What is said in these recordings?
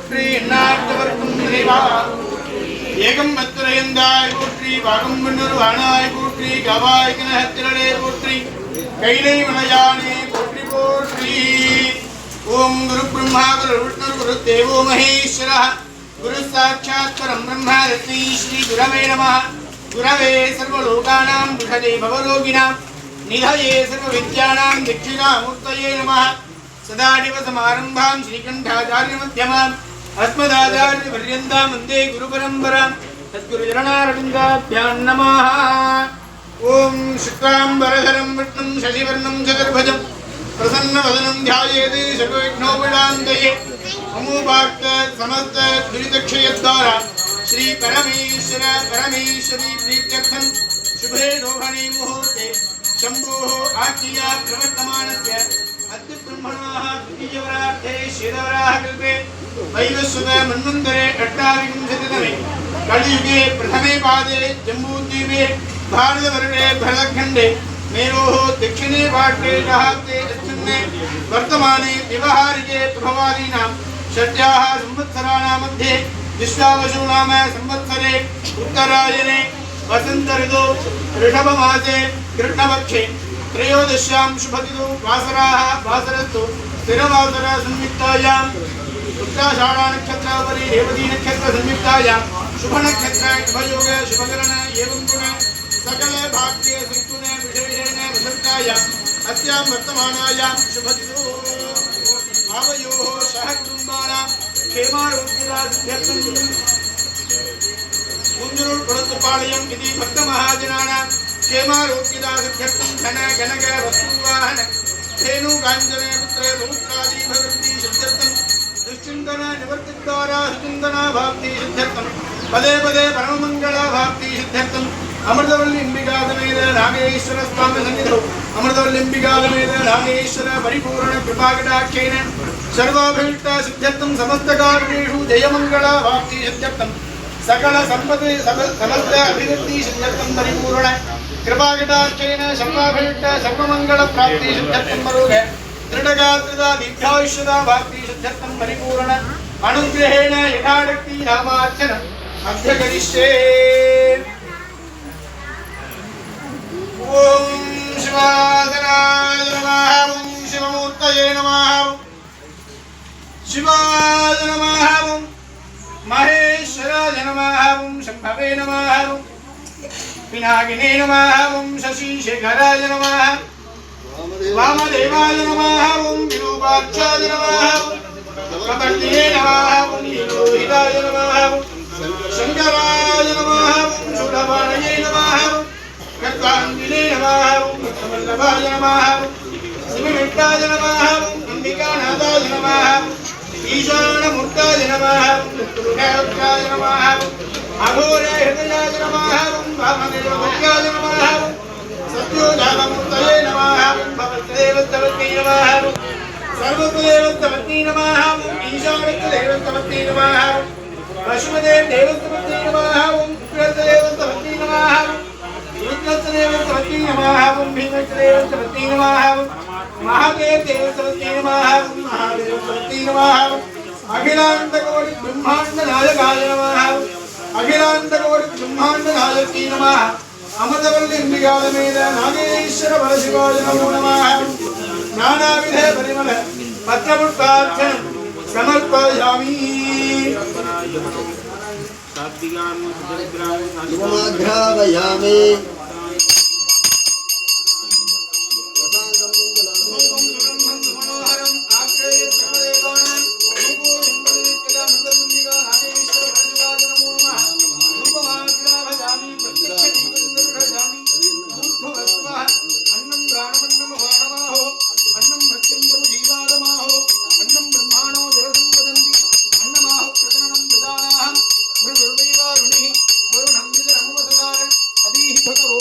போற்றி எண்ணாட்டவர்க்கும் இறைவா ஏகம் மத்துரையந்தாய் போற்றி வாகம் மன்னரு வானாய் போற்றி கவாய் கனகத்திரளே போற்றி கைலை மலையானே போற்றி போற்றி ஓம் குரு பிரம்மா குரு விஷ்ணு குரு தேவோ மகேஸ்வரः குரு சாட்சாத் பரம் பிரம்ம தஸ்மை ஸ்ரீ குரவே நமः குரவே சர்வலோகானாं விஷதே பவரோகிணாं நிதயே சர்வவித்யானாं தட்சிணாமூர்த்தயே நமः सदाशिवसमारम्भां श्रीकण्ठाचार्यमध्यमाम् अस्मदाचार्यपर्यन्तां वन्दे गुरुपरम्परां सद्गुरुचरणारविन्दाभ्यां नमः। ॐ शुक्लाम्बरधरं विष्णुं शशिवर्णं चतुर्भुजं प्रसन्नवदनं ध्यायेत् सर्वविघ्नोपशान्तये ममोपाक्त समस्त दुरितक्षयद्वारा श्री परमेश्वर परमेश्वरी प्रीत्यर्थं शुभे शोभने मुहूर्ते शम्भोः आज्ञया प्रवर्तमानस्य अद्य ब्रह्मणः द्वितीयवरार्थे शेदवराह कल्पे वैवस्वत मन्वन्तरे अष्टाविंशतितमे कलियुगे प्रथमे पादे जम्बूद्वीपे भारतवर्षे भरतखण्डे मेरोः दक्षिणे पार्श्वे जहाते दक्षिणे वर्तमाने व्यवहारिके प्रभवादीनां षड्याः संवत्सराणां मध्ये विश्वावसु नाम संवत्सरे उत्तरायणे वसंत ऋतौ ऋषभमासे कृष्णपक्षे त्रयोदश्यां शुभतिथौ वासराः वासरस्तु स्थिरवासरा संयुक्तायां उत्तराषाढा नक्षत्रोपरि रेवती नक्षत्र संयुक्तायां शुभनक्षत्र शुभयोग शुभकरण एवं गुण सकल भाग्य संकुल विशेषेण प्रसक्तायां अस्यां वर्तमानायां शुभतिथौ आवयोः सह कुटुम्बानां क्षेमारोग्यदासिद्ध्यर्थं मुंजूर पुरत्पालयं इति भक्तमहाजनानां क्षेमारोग्यदासिद्ध्यर्थं धन गणक वस्तुवाहन धेनु काञ्चने पुत्रे बहुत्रादि भगवती सिद्ध्यर्थं दुश्चिन्तन निवर्तिद्वारा सुचिन्तना भाक्ति सिद्ध्यर्थं पदे पदे परममङ्गला भाक्ति सिद्ध्यर्थं अमृतवल्लिम्बिकासमेत नागेश्वर स्वामी सन्निधौ अमृतवल्लिम्बिकासमेत नागेश्वर परिपूर्ण कृपाकटाक्षेण सर्वाभीष्ट सिद्ध्यर्थं समस्तकार्येषु जयमङ्गला भाक्ति सिद्ध्यर्थं सकल संपत्ति समस्त अभिवृद्धि सिद्ध्यर्थं परिपूर्ण कृपाकटाक्षेण सर्वाभीष्ट सर्वमङ्गल प्राप्ति सिद्ध्यर्थं मरोग दृढगात्रदा दीर्घायुष्यदा भाक्ति सिद्ध्यर्थं परिपूर्ण अनुग्रहेण यथाशक्ति नामार्चनम् अभ्यकरिष्ये। ओम शिवाय नमः ओम शिवमूर्तये नमः शिवाय नमः ओम महेश्वराय नमः ओम शंभवे नमः ओम पिनाकिने नमः ओम शशिशेखराय नमः वामदेवाय नमः ओम विरूपाक्षाय नमः कपर्दिने नमः ओम नीलोहिताय नमः शंकराय नमः ओम शूलपाणये नमः कत्वाङ्गिने नमः ओम वल्लभाय नमः शिवमित्राय नमः ओम अंबिकानाथाय नमः ईशानमूर्ताय नमः दुर्गाय नमः अघोरहृदयाय नमः वामदेवभक्ताय नमः सत्योजातमूर्तये नमः भवदेवस्तवत्यै नमः सर्वदेवस्तवत्यै नमः ईशानदेवस्तवत्यै नमः पशुपदेवदेवस्तवत्यै नमः उग्रदेवस्तवत्यै नमः रुद्रदेवस्तवत्यै नमः भीमदेवस्तवत्यै नमः महादेवदेवस्तवत्यै नमः महादेवस्तवत्यै नमः अखिलाण्डकोटि ब्रह्माण्ड नायकाय नमः अखिलाण्डकोटि ब्रह्माण्ड नायकी नमः अमृतवल्लिम्बिकासमेत नागेश्वर परशिवाय नमो नमः नानाविध परिमल पत्रपुष्पार्चनं समर्पयामि। धूमाघ्रावयामि भगवो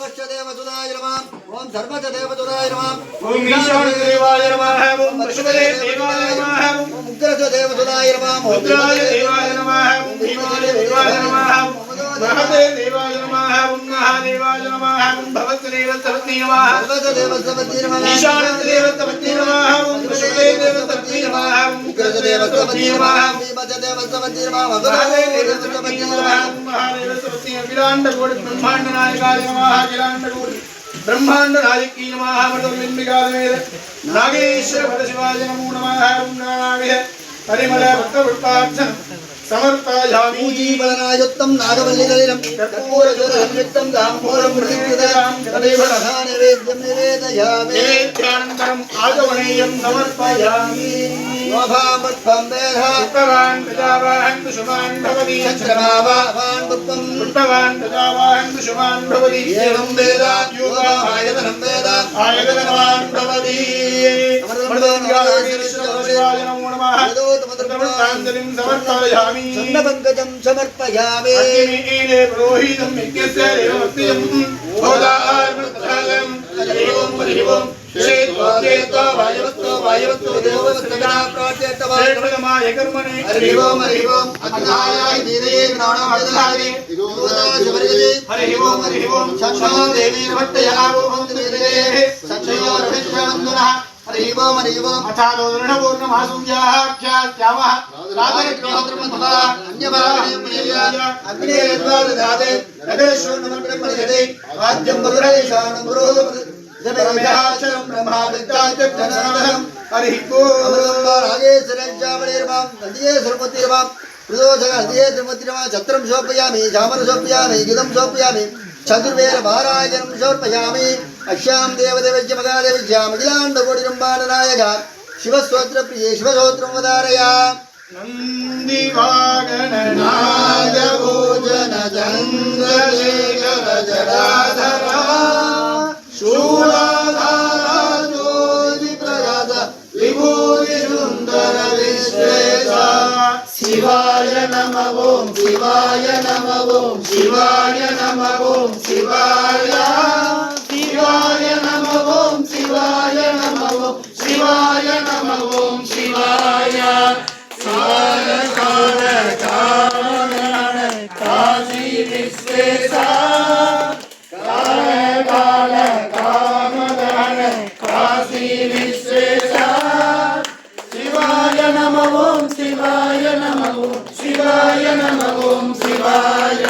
वश्च देवसुदाय नमः ओम सर्वच देवसुदाय नमः ओम ईशान देवाय नमः ओम पशुपते देवाय नमः ओम उग्रच देवसुदाय नमः ओम रुद्राय देवाय नमः ओम भीमाय देवाय नमः ओम महते देवाय नमः ओम महादेवाय नमः ओम भवत्रेवतपत्नी नमः सर्वच देवसुपति नमः ईशान देवतपत्नी नमः ओम पशुपते देवतपत्नी नमः ओम उग्रच देवसुपति नमः भीमच देवसुपति नमः महादेव देवसुपति नमः महादेवतपत्नी अखिलांड कोटि ब्रह्मांड नायकाय नमः अखिलांड कोटि ब्रह्मांड नायकी नमः अमृतलिंबिकादेव नागेश्वर परशिवाय नमो नमः ओम नारायण परिमल भक्तवृत्ताक्षं समर्पयामि जीवनायुक्तं नागवल्लिदलिनं कर्पूरज्योतिर्नित्यं दाम्भूलं मृत्युदयां तदेव नैवेद्यं निवेदयामि निवेद्यानन्तरम् आगमनीयं समर्पयामि शोभामत्फं वेधा पुष्पवान् प्रजावाहन् शुभान् भवति चन्द्रमावान् पुष्पं पुष्पवान् प्रजावाहन् शुभान् भवति एवं वेद योगायतनं वेद आयतनवान् भवति शिवाय नमो नमः तमोताञ्जलिं समर्पयामि चन्द्रपङ्कजं समर्पयामि अग्निमीले पुरोहितं यज्ञस्य देवमस्तिं होदार्मत्थागं हरि ओं श्रेत्वो वायवत्तो देववत्सगणा प्रार्थयतवाय कर्मणे हरि ओं अग्नाय दीदये ज्ञानामृतधारे योदाशवर्गजे हरि ओं सन्नो देवी भट्टयावो मन्त्रिदेः सन्नो रविन्द्रवन्दनः हरि ओं अथातो दृढपूर्णमासूयाख्यास्यामः राधेन्द्रोत्रमध्वा अन्यभागेय्या अग्नेयद्वारदाते नगेश्वर नमः राज्यं मधुरैशानं गुरोः जमेधाचरं ब्रह्मा विद्याचक्रनादहं हरि ओं अमृतम्बारागेश्वरं चामणिर्मां नदिये सरपतिर्मां प्रदोषः हृदये त्रिमतिर्मां छत्रं शोपयामि चामर शोपयामि गिदं शोपयामि चतुर्वेद महाराजनं शोपयामि अश्यां देवदेवज्य मगादेवज्यां अखिलाण्डकोटिरम्बाणनायक शिवस्तोत्रप्रिये शिवस्तोत्रं वदारय नन्दिवागणनागभोजन चन्द्रशेखर जटाधर शूलाधारा ज्योतिप्रकाश विभूतिसुन्दर विश्वेश शिवाय नमः ओं शिवाय नमः ओं शिवाय नमः ओं शिवाय नमः ओं शिवाय नमः ओं शिवाय नमः ओं शिवाय शिवाय काल कामगण काशी विश्वेश काल कामगण काशी विश्वेश शिवाय नमः ओं शिवाय नमः ओं शिवाय नमः ओं शिवाय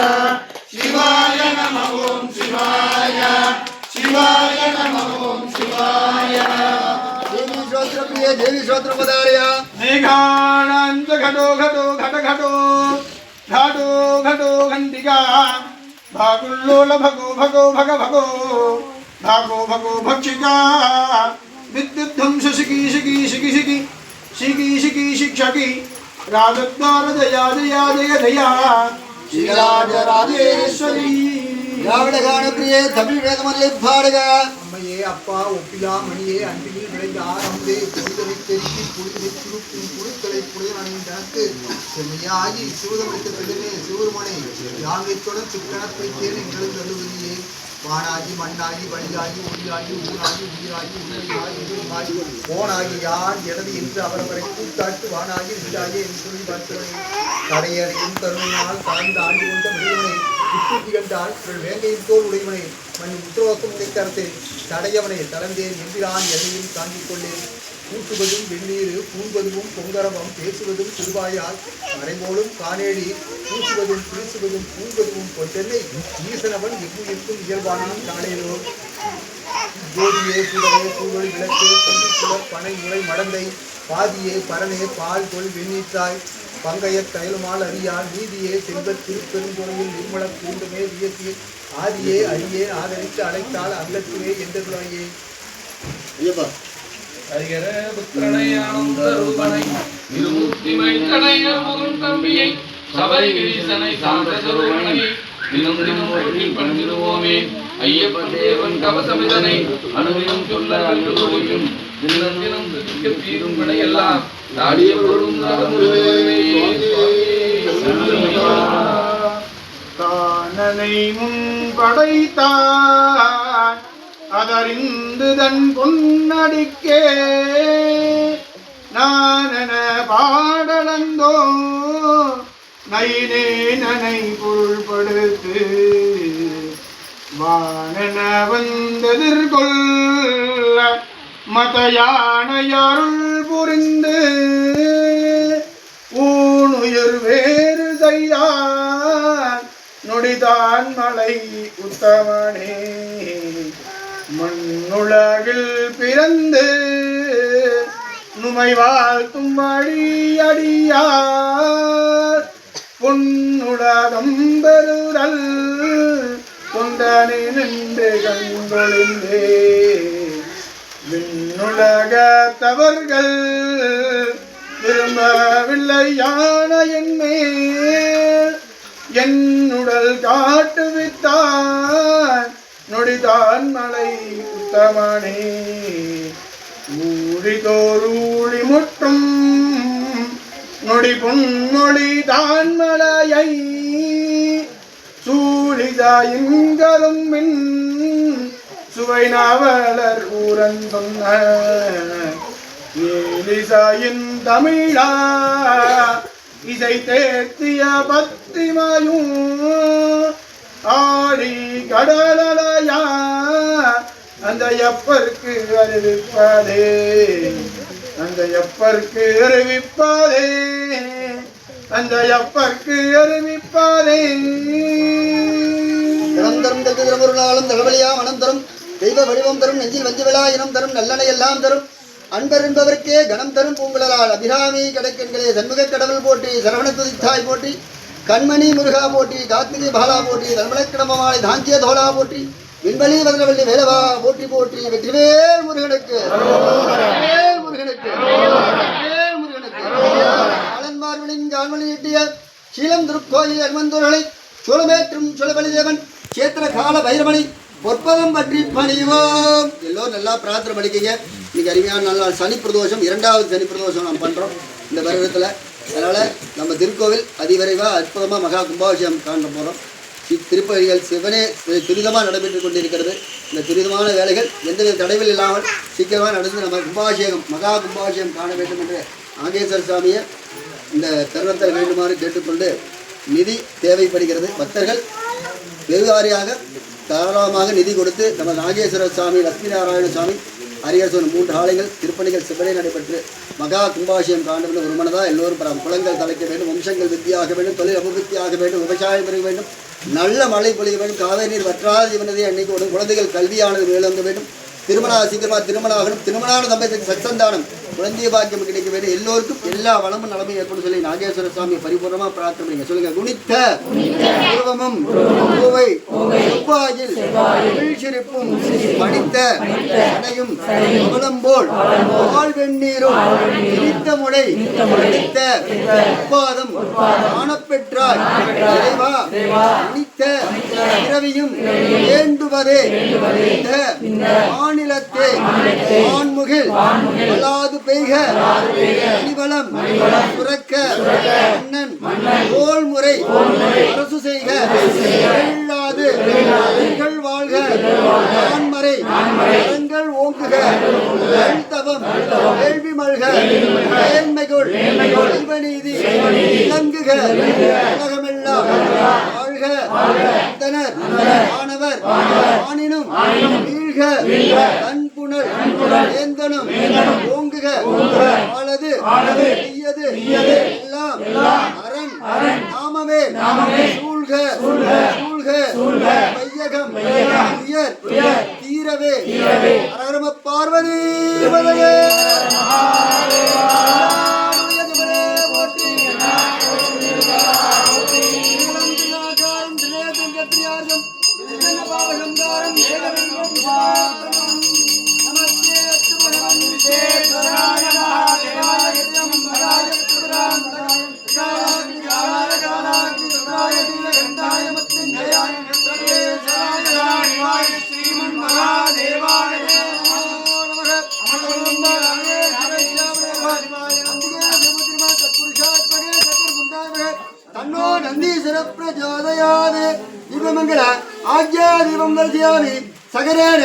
नमः ओं शिवाय नमः ओं शिवाय देवी श्रोत्रप्रिय देवी श्रोत्रं वदारय मेघानाञ्च घटो घटो घट घटो घटो घटो घण्टिका भागुल्लोल भगो भगो भग भगो भागो भगो भक्षिका विद्युद्धंस शिखी शिखी शिखी शिखी शिखी शिखी शिक्षकी राजद्वार जया जया जय जया श्रीराज राजेश्वरी திராவிடகான பிரியே தமிழ் வேதமல்லை பாடுக அம்மையே அப்பா ஒப்பிலா மணியே அன்பினில் விளைந்த ஆரம்பே பொழுதலை தெருக்கி பொழுதலை குறுக்கும் குழுக்களை புடையனக்கு செம்மையாகி சிவதமிழ்க்கு திடமே சிவருமனை யாங்கைத்துடன் சிக்கனத்தை தேர் எங்களும் தள்ளுவதியே வானாகி மண்ணாகி வழியாகி ஒளியாகி ஊராகி உயிராகி உண்மையாகி உயிர்மாகி போனாகி யார் எனது என்று அவரவரை கூட்டாட்டு வானாகி வீடாகி என்று சொல்லி பார்க்கிறவனே கரையறையும் கருணையினால் சார்ந்து ஆண்டு கொண்ட மிருகவனை விட்டு கண்டால் வேங்கையின் தோல் உடையவனை மண் உத்தரவாக்கம் உடைக்கரத்தை தடையவனை தளர்ந்தேன் எம்பிரான் எதையும் தாங்கிக் கொள்ளேன் பூட்டுவதும் வெந்நீர் பூண்பதும் பொங்கரவம் பேசுவதும் திருவாயால் மறைபோலும் காணேடி பூசுவதும் பேசுவதும் பூண்பதும் பொற்றென்னை ஈசனவன் எவ்வுயிர்க்கும் இயல்பானான் காணேனோ ஜோதியே சுடரே பூவொளி விளக்கு புலர் பனை முறை மடந்தை பாதியே பரனே பால் கொள் வெண்ணீற்றாய் பங்கைய தைலமால் அறியான் நீதியே செல்வத் திருப்பெருந்துறையில் நிர்மல பூண்டுமே வியத்தி ஆதியே அடியே ஆதரித்து அழைத்தால் அல்லத்துவே என்றுள்ளாயே ஐயப்பா ஹரிகர புத்திரனை ஆனந்த ரூபனை இருமூர்த்தி மைந்தனை அமுதன் தம்பியை சபரிகிரீசனை சாந்த சொரூபனை தினம் தினம் போற்றி பணிந்திடுவோமே ஐயப்பன் தேவன் கவசமிதனை அனுதினம் சொல்ல அழுதும் தினம் தினம் துதிக்க தீரும் வினையெல்லாம் நாடிய பொருளும் நடந்துடுவே காணனை முன் படைத்தார் அதறிந்து தன் பொன்னடிக்கே நானென பாடலந்தோ நயினே நனை பொருள்படுத்து வானென வந்ததிர்கொள்ள மத யானையருள் புரிந்து ஊனுயிர் வேறு செய்தார் நொடிதான் மலை உத்தமனே மண்ணுலகில் பிறந்து நுமை வாழ்த்தும் அடியார் பொன்னுலகம் பெறுதல் கொண்டனை நின்று கண்கொழிந்தே விண்ணுலக தவர்கள் விரும்பவில்லை யானையின் மேல் என்னுடல் காட்டுவித்தான் நொடிதான் மலை உத்தமனே ஊழிதோரூழி முற்றும் நொடி பொன்னொழி தான் மலையை சூழிதாயுங்களும் மின் சுவை நாவலர் கூறன் சொன்ன ஏலிசாயின் தமிழா இசை தேர்த்திய பத்திமையும் ஆடி கடலையா அந்த எப்பற்கு அறிவிப்பதே அந்த எப்பற்கு அறிவிப்பதே அந்த எப்பற்கு அறிவிப்பதே இனம் தரும் கல்வி தரும் ஒரு நாளும் தகவலியா மனம் தரும் தெய்வ வடிவம் தரும் நெஞ்சில் வஞ்சி விழா இனம் தரும் நல்லெண்ணை எல்லாம் தரும் அன்பர் என்பவருக்கே கணம் தரும் பூங்குழலால் அபிராமி கடைக்கண்களே சண்முக கடவுள் போற்றி சரவண துதித்தாய் போற்றி கண்மணி முருகா போற்றி கார்த்திகை பாலா போற்றி தர்மலக்கிடமாலை தாங்கிய தோலா போற்றி விண்வெளி வதனவள்ளி வேலவா போற்றி போற்றி வெற்றிவேல் முருகனுக்கு வெற்றிவேல் முருகனுக்கு வெற்றிவேல் முருகனுக்கு ஆலன்மார்வனின் கால்வழி நீட்டிய சீலம் திருக்கோயில் அனுமந்தூர்களை சூளமேற்றும் சுழபலி தேவன் சேத்திர கால பைரவனை பொற்பதம் பற்றி பணிவோம். எல்லோரும் நல்லா பிரார்த்தனை பண்ணிக்கங்க. இன்னைக்கு அருமையான நாள் சனி பிரதோஷம், 2வது சனி பிரதோஷம் நாம் பண்ணுறோம் இந்த வருடத்தில். அதனால் நம்ம திருக்கோவில் அதிவிரைவாக அற்புதமாக மகா கும்பாபிஷேகம் காண போகிறோம். இத்திருப்பதிகள் சிவனே துரிதமாக நடைபெற்று கொண்டிருக்கிறது. இந்த துரிதமான வேலைகள் எந்தவித தடைகள் இல்லாமல் சீக்கிரமாக நடந்து நம்ம கும்பாபிஷேகம் மகா கும்பாபிஷேகம் காண வேண்டும் என்று நாகேஸ்வர சாமியை இந்த தருணத்தில் வேண்டுமாறு கேட்டுக்கொண்டு, நிதி தேவைப்படுகிறது. பக்தர்கள் வெகுவாரியாக தாராளமாக நிதி கொடுத்து நம்ம நாகேஸ்வர சாமி, லட்சுமி நாராயண சாமி, ஹரிஹரசன் 3 ஆலயங்கள் திருப்பணிகள் சிவனே நடைபெற்று மகா கும்பாபிஷேகம் காண வேண்டும். ஒரு மனதாக எல்லோரும் குளங்கள் தலைக்க வேண்டும், வம்சங்கள் வித்தியாக வேண்டும், தொழில் அபிவிருத்தியாக வேண்டும், விவசாயம் பெருக வேண்டும், நல்ல மழை பொழிய வேண்டும், காவேரி நீர் வற்றாத ஜீவனதை அன்னைக்கு ஓடும், குழந்தைகள் கல்வியானது மேலோங்க வேண்டும், சீக்கிரமாக திருமணம் ஆகணும், திருமணான தம்பதிக்கு சச்சந்தானம், குழந்தைய பாக்கியம் கிடைக்க வேண்டும், எல்லோருக்கும் எல்லா வளமும் நலமும் ஏற்படும் சொல்லி நாகேஸ்வர சாமியை பரிபூர்ணமாக பிரார்த்தனை பண்ணுங்க. சொல்லுங்க. குணித்த பூர்வமும் பூவை செவ்வாயில் வீழ்ச்சிருப்பும் படித்த அணையும் அவலம்போல் வாழ்வெண்ணீரும் இனித்த முளை படித்த உப்பாதம் காணப்பெற்றாய் இறைவா குணித்த பிறவியும் வேண்டுவதே இந்த மாநிலத்தே ஆண்முகில் வளாது பெய்க அணிவளம் சுரக்க மன்னன் தோல்முறை அரசு செய்க வெள்ளாது பெண்கள் வாழ்க ஆண்மறை கரங்கள் ஓங்குக தவம் வேள்வி மல்க மேன்மைகள் தெய்வநீதி விளங்குக உலகமெல்லாம் வாழ்க தனர் ஆனவர் ஆனினும் வீழ்க தன்புணர் ஏந்தனும் ஓங்குக ஆளது தீயது எல்லாம் அரண் நாமமே சூழ்க சூழ்க மையகம் உயர் தீரவே அரகரம பார்வதி பதையே तन्नो नंदीश्वर प्रचोदयात् दीपमंगल आज्ञा दीपं दर्शयामि சகரேன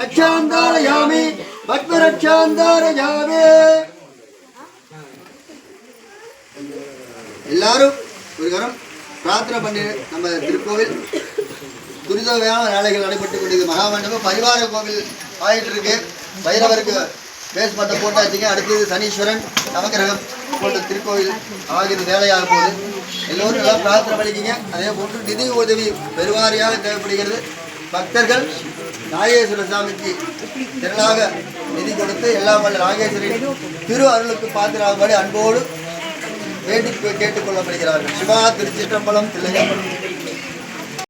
ரட்சாந்தாரயாமி பத்மரட்சாந்தாரயாமி. எல்லாரும் ஒரு கரம் பிரார்த்தனை பண்ணி நம்ம திருக்கோவில் துரிதமான வேலைகள் நடைபெற்று கொண்டிருக்குது. மகாமண்டபம் பரிவார கோவில் ஆயிட்டு இருக்கு. பைரவருக்கு பேஸ்மட்டம் போட்டாச்சுங்க. அடுத்தது சனீஸ்வரன் நவகிரகம் போன்ற திருக்கோவில் ஆகிற வேலையாக போகுது. எல்லோரும் நல்லா பிரார்த்தனை பண்ணிக்கிங்க. அதே போன்று நிதி உதவி பெருவாரியாக தேவைப்படுகிறது. பக்தர்கள் நாகேஸ்வர சாமிக்கு திரளாக நிதி கொடுத்து எல்லாம் வல்ல நாகேஸ்வரின் திரு அருளுக்கு பாத்திராகும்படி அன்போடு வேண்டி கேட்டுக்கொள்ளப்படுகிறார்கள். சிவா திருச்சிற்றம்பலம் தில்லையம்பலம்.